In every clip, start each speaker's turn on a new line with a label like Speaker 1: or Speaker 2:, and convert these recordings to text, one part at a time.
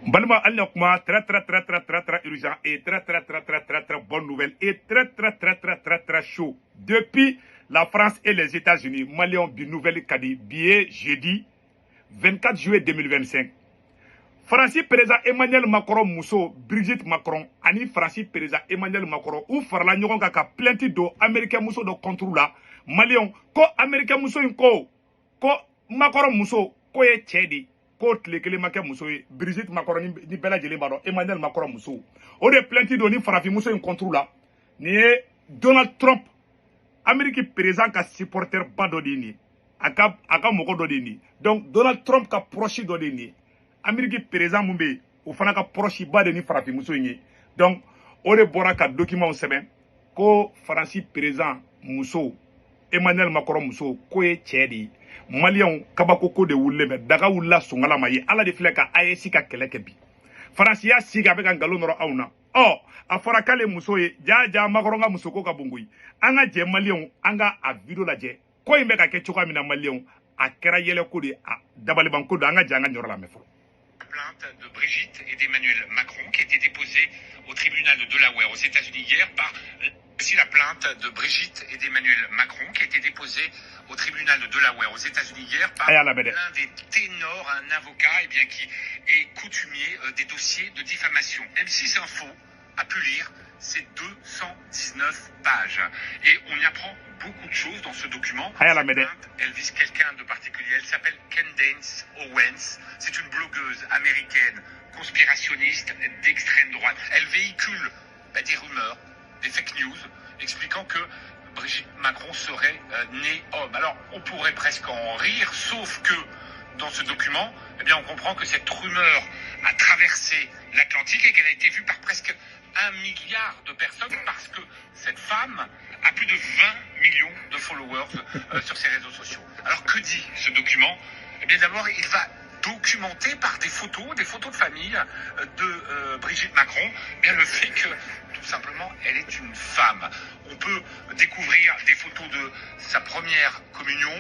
Speaker 1: Balma Al-Nakma, très urgent et très bonne nouvelle et très chaud. Depuis la France et les États-Unis, Malion du Nouvelle Cadi, billet jeudi 24 juillet 2025. Francis président Emmanuel Macron Mousso, Brigitte Macron, ani Francis président Emmanuel Macron, ou farla ɲɔgɔn kan ka plainte do Américain Mousso do contre la Malion, ko Américain Mousso ko Macron Mousso, ko ye cɛ de. Ko tile kelen ma kɛ muso ye Brigitte Macron ni bɛɛ lajɛlen b'a dɔn Emmanuel Macron muso o de plainte do ni farafin muso in contre la ni ye Donald Trump Amérique président ka supporter ba dɔ de ye nin ye a ka mɔgɔ dɔ de ye nin ye donc Donald Trump ka proche dɔ de ye nin ye Amérique président mun bɛ yen o fana ka proche ba de ni farafin muso in ye donc o de bɔra ka document sɛbɛn ko Faransi président muso Emmanuel Macron muso ko ye cɛ de ye Maliens kabako ko de wulle me daga wulla sungala ma ye ala de filɛ ka AES ka kɛlɛ kɛ bi Faransi y'a sigi a bɛ ka ngalon nɔrɔ aw na a fɔra k'ale muso ye ja Macron ka muso ko ka bon koyi an ka jɛ Maliens an ka a video lajɛ ko in bɛ ka kɛ cogoya min na Maliens a kɛra yɛlɛ ko de a dabaliban ko do an ka jɛ an ka ɲɔrɔ lamɛn fɔlɔ.
Speaker 2: Plainte de Brigitte et d'Emmanuel Macron qui a été déposée au tribunal de Delaware aux États-Unis hier par... Voici la plainte de Brigitte et d'Emmanuel Macron qui a été déposée au tribunal de Delaware aux États-Unis hier par l'un des ténors, un avocat qui est coutumier des dossiers de diffamation. M6 Info a pu lire ces 219 pages et on y apprend beaucoup de choses dans ce document. Cette plainte, elle vise quelqu'un de particulier. Elle s'appelle Candace Owens. C'est une blogueuse américaine, conspirationniste d'extrême droite. Elle véhicule des rumeurs, des fake news, expliquant que Brigitte Macron serait née homme. Alors, on pourrait presque en rire, sauf que dans ce document, on comprend que cette rumeur a traversé l'Atlantique et qu'elle a été vue par presque 1 milliard de personnes parce que cette femme a plus de 20 millions de followers sur ses réseaux sociaux. Alors, que dit ce document? D'abord, il va documenter par des photos de famille de Brigitte Macron, le fait que tout simplement elle est une femme. On peut découvrir des photos de sa première communion.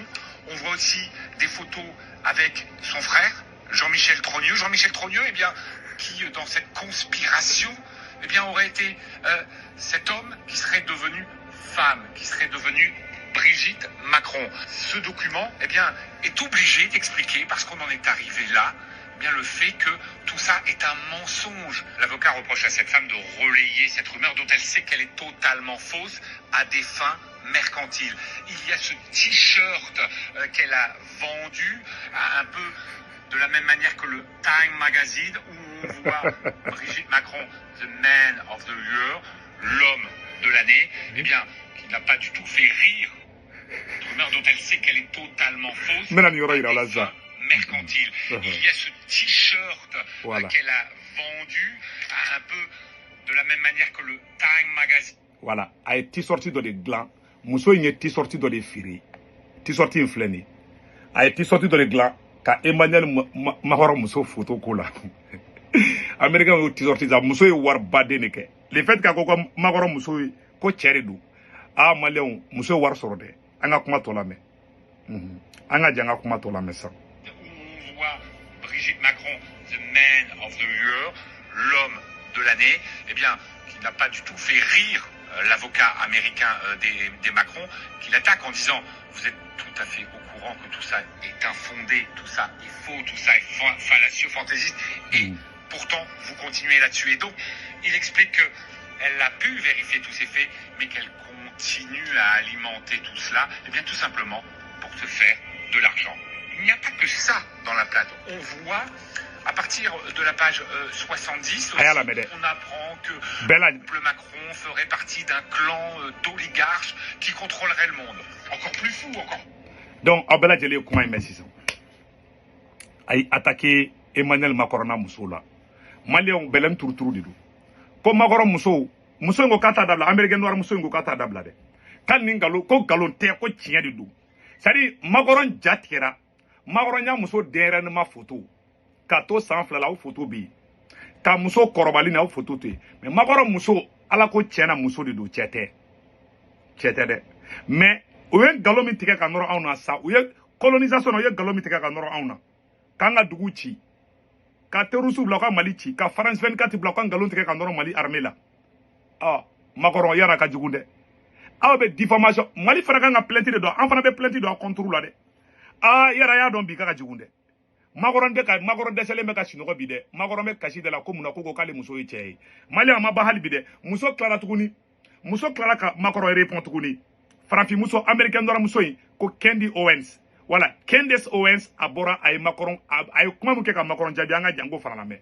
Speaker 2: On voit aussi des photos avec son frère Jean-Michel Trogneux. Jean-Michel Trogneux, qui dans cette conspiration, aurait été cet homme qui serait devenu femme, qui serait devenu Brigitte Macron. Ce document, est obligé d'expliquer, parce qu'on en est arrivé là, le fait que tout ça est un mensonge. L'avocat reproche à cette femme de relayer cette rumeur dont elle sait qu'elle est totalement fausse à des fins mercantiles. Il y a ce t-shirt qu'elle a vendu un peu de la même manière que le Time Magazine où on voit Brigitte Macron, the man of the year, l'homme de l'année, qui n'a pas du tout fait rire. Une rumeur dont elle sait qu'elle est totalement fausse. Mercantile. Il y a ce t-shirt qu'elle a vendu un peu de la même manière que le Time Magazine.
Speaker 1: Voilà, a été sorti dans les glands. Muso y est sorti dans les firi. T sorti inflani. A été sorti dans les glands. Ka Emmanuel Macron muso photo kola. Américain est sorti dans muso y war badeneke. Le fait qu'a quoi Macron muso ko cheredu. Ah Malien muso war sorode. Anga kuma tolame. Anga janga kuma tolame ça.
Speaker 2: On voit Brigitte Macron, the man of the year, l'homme de l'année, qui n'a pas du tout fait rire l'avocat américain des Macron, qui l'attaque en disant « Vous êtes tout à fait au courant que tout ça est infondé, tout ça est faux, tout ça est fallacieux, fantaisiste, et pourtant vous continuez là-dessus. » Et donc, il explique qu'elle a pu vérifier tous ces faits, mais qu'elle continue à alimenter tout cela, tout simplement pour se faire de l'argent. Il n'y a pas que ça dans la plainte. On voit, à partir de la page 70, aussi, on apprend que le Macron ferait partie d'un clan d'oligarches qui contrôlerait le monde. Encore plus fou, encore.
Speaker 1: Donc, Abela Djeli, comment il met ça? A attaqué Emmanuel Macron à Moussoula. Malion Belem Tourtour du comme Macron Moussou, Moussou Ngokata Dabla, Américain Noir Moussou Ngokata Dabla. Quand Ningalo, Kogalon Terre, ko tient du dos. C'est-à-dire, Macron Jatira. Macron ya muso derrière ma photo. Kato sans flala ou photo bi. Ka muso korobali na ou photo te. Mais Macron muso ala ko tiena muso de do tiete. Tiete de. Mais oye galomi tika ka noro auna sa. Oye colonisation oye galomi tika ka noro auna. Kanga dugu ci. ka terroriste bila ka Mali ci ka France 24 bila ka ngalon tigɛ ka nɔrɔ Mali armée la Macron yara ka jugu dɛ aw bɛ diffamation Mali fana kan ka plainte de dɔn an fana bɛ plainte dɔn contre la dɛ yara y'a dɔn bi ka jugu dɛ Macron dɛsɛlen bɛ ka sinɔgɔ bi dɛ Macron bɛ kasi de la ko munna ko k'ale muso ye cɛ ye Mali a ma ban hali bi dɛ muso tilara ka Macron répond tuguni farafin muso américain dɔra muso in ko Candy Owens voilà Candace Owens a bɔra a ye Macron a ye kuma min kɛ ka Macron jaabi an ka jango fara lamɛn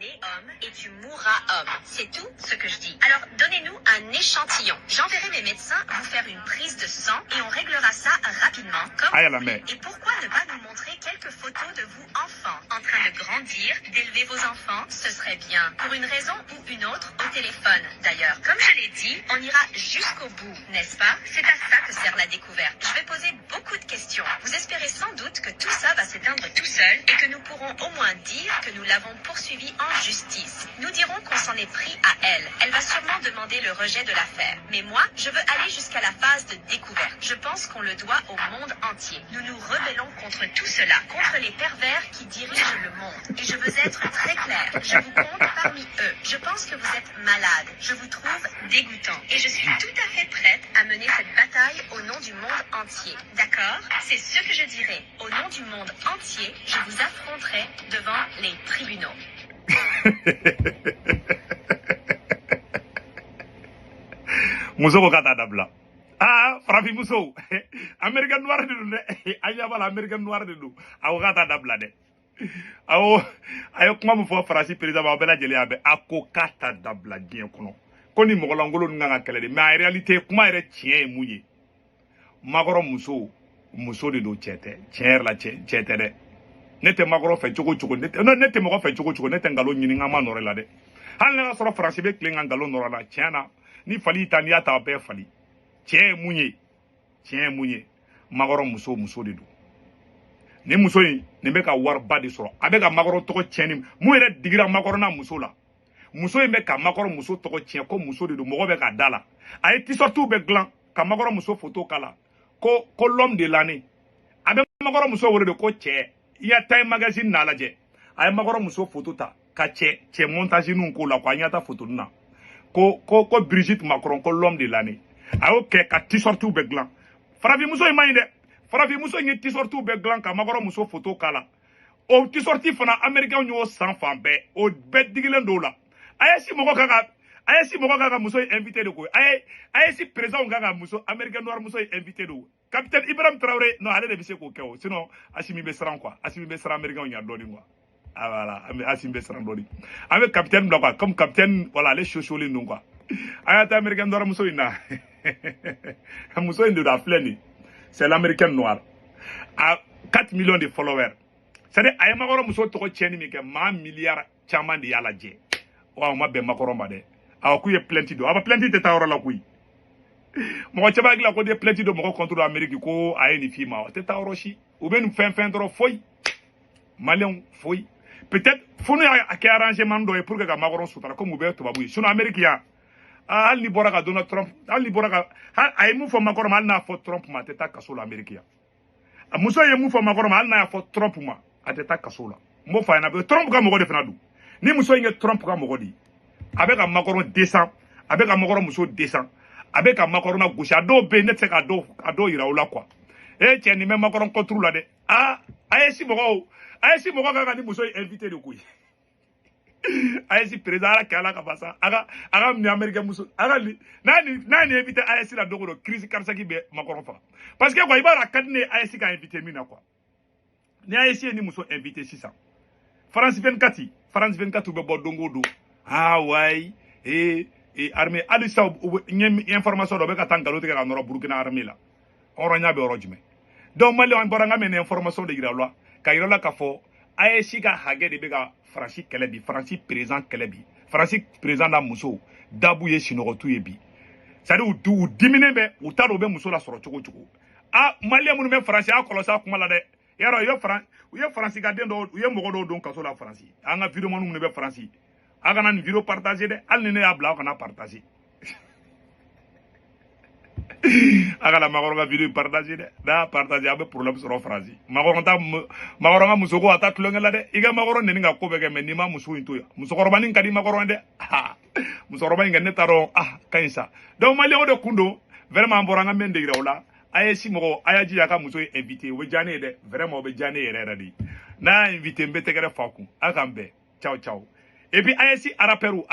Speaker 3: homme et tu mourras homme. C'est tout ce que je dis. Alors, donnez-nous un échantillon. J'enverrai mes médecins vous faire une prise de sang et on réglera ça rapidement. Comme et pourquoi ne pas nous montrer quelques photos de vous enfants en train de grandir, d'élever vos enfants? Ce serait bien. Pour une raison ou une autre, au téléphone. D'ailleurs, comme je l'ai dit, on ira jusqu'au bout, n'est-ce pas? C'est à ça que sert la découverte. Je vais poser beaucoup de questions. Vous espérez sans doute que tout ça va s'éteindre tout seul et que nous pourrons au moins dire que nous l'avons poursuivi en justice. Nous dirons qu'on s'en est pris à elle. Elle va sûrement demander le rejet de l'affaire. Mais moi, je veux aller jusqu'à la phase de découverte. Je pense qu'on le doit au monde entier. Nous nous rebellons contre tout cela, contre les pervers qui dirigent le monde. Et je veux être très claire. Je vous compte parmi eux. Je pense que vous êtes malade. Je vous trouve dégoûtant. Et je suis tout à fait prête à mener cette bataille au nom du monde entier. D'accord? C'est ce que je dirai. Au nom du monde entier, je vous affronterai devant les tribunaux.
Speaker 1: muso ko kata dabla farafi muso American noir de dɛ anya bala American noir de do aw kata dabla de ayo kuma mu fɔ farasi président ba bela jeli abe ako kata dabla diɲɛ kɔnɔ ko ni mɔgɔlangolo ninnu kan ka kɛlɛ de mais en réalité kuma yɛrɛ tiɲɛ ye mun ye Macron muso de do cɛ tɛ tiɲɛ yɛrɛ la cɛ tɛ dɛ ne tɛ Macron fɛ cogo cogo ne tɛ mɔgɔ fɛ cogo cogo ne tɛ ngalon ɲini n ma nɔrɔ la dɛ hali ne ka sɔrɔ faransi bɛ tilen ka ngalon nɔrɔ la tiɲɛ na ni fali ta n'i y'a ta a bɛɛ fali tiɲɛ ye mun ye Macron muso de do ni muso in nin bɛ ka wariba de sɔrɔ a bɛ ka Macron tɔgɔ tiɲɛni mun yɛrɛ digira Macron na muso la muso in bɛ ka Macron muso tɔgɔ tiɲɛ ko muso de do mɔgɔ bɛ ka da la a ye t-shirtiw bɛ dilan ka Macron muso photo kala ko l'homme de l'année a bɛ Macron muso wele de ko cɛ il y a Time magazine na lajɛ a ye Macron muso photo ta ka cɛ montage ninnu k'o la ko an y'a ta photo na ko Brigitte Macron ko l'homme de l'année a y'o kɛ ka t-shirtiw bɛ dilan farafin muso in man ɲi dɛ farafin muso in ye t-shirtiw bɛ dilan ka Macron muso photo k'a la o t-shirti fana américain y'o san fan bɛɛ o bɛɛ digilen do la a ye si mɔgɔ kan ka muso in invité de ko a ye si président kan ka muso américain noir muso in invité de capitaine Ibrahim Traoré non ale de bɛ se k'o kɛ o sinon Assimi bɛ siran quoi Assimi bɛ siran américain ɲɛ dɔɔni quoi voilà Assimi bɛ siran dɔɔni an bɛ capitaine bila quoi comme capitaine voilà ale sosolen don quoi a y'a ta américain noir muso in na muso in de do a filɛ nin c'est l'américain noir a 4 millions de followers c'est-à-dire a ye Macron muso tɔgɔ tiɲɛni min kɛ maa miliyari caman de y'a lajɛ wa o ma bɛn Macron ma dɛ a k'u ye plainte don a ba plainte tɛ taa yɔrɔ la koyi mɔgɔ caman hakili la ko de plainte don mɔgɔ contre Amérique ko a ye nin f'i ma o tɛ taa yɔrɔ si u bɛ nin fɛn dɔrɔn foyi maliyɛnw foyi peut-être fo n'u y'a kɛ arrangement dɔ ye pour que ka Macron sutura comme u bɛ tubabu ye sinon Amérique yan hali ni bɔra ka Donald Trump hali ni bɔra ka a ye mun fɔ Macron ma hali n'a fɔ Trump ma a tɛ taa kaso la Amérique yan muso ye mun fɔ Macron ma hali n'a y'a fɔ Trump ma a tɛ taa kaso la n b'o fɔ a ɲɛna Trump ka mɔgɔ de fana don ni muso in ye Trump ka mɔgɔ de ye a bɛ ka Macron descend a bɛ ka Macron muso descend a bɛ ka Macron na gosi a dɔw bɛ yen ne tɛ se ka dɔw yira u la quoi cɛ nin bɛ Macron contre la dɛ a ye si mɔgɔw kan ka ni muso in invité de koyi a ye si président ala kɛ ala ka basa a ka minɛ américain muso n'a ni invité a ye si la dogo don crise cardiaque bɛ Macron faga parce que quoi i b'a dɔn a ka di ne ye a ye si ka invité min na quoi ni a ye si ye ni muso invité sisan France 24 bɛ bɔ don o don wayi armée hali sisan n ye information dɔ bɛ ka taa nkalon tigɛ ka nɔrɔ Burkina armée la hɔrɔnya bɛ yɔrɔ jumɛn donc maliyɛnw an bɔra n ka mɛ information de yira la ka yira la k'a fɔ AES ka hakɛ de bɛ ka Faransi kɛlɛ bi Faransi président kɛlɛ bi Faransi président n'a muso dabu ye sinɔgɔtu ye bi c'est à dire u diminen bɛ u t'a dɔn u bɛ muso la sɔrɔ cogo cogo maliyɛn minnu bɛ Faransi a kɔlɔsi a kuma la dɛ yarɔ u ye Faransi ka den dɔw u ye mɔgɔ dɔw don kaso la Faransi an ka vidéo minnu bɛ Faransi a kana nin vidéo partager dɛ hali ni ne y'a bila aw kana partager Agala magoronga vidéo partager de. Da partager abe problème sur phrase. Magoronga musoko ata tulongela de. Iga magoron neninga kobege menima musu into ya. Musokoroba nin kadi magoron de. Musokoroba inga netaro kainsa. Donc malio de kundo vraiment boranga mende iraola. Ayesi mogo ayaji yaka muso invité we jane de. Vraiment be jane yere di. Na invité mbetegere faku. Akambe. Ciao ciao. Et puis ayesi araperu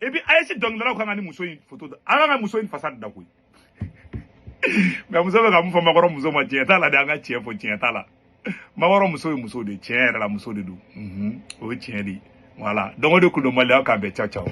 Speaker 1: et puis ayesi dongla ko ngani muso in photo. Anga muso in façade da kuy. Mais vous savez que magoro muso ma tienta la danga tie fo tienta la magoro muso de tiere la muso de do o tieni voilà donc de kudo mali aka be ciao ciao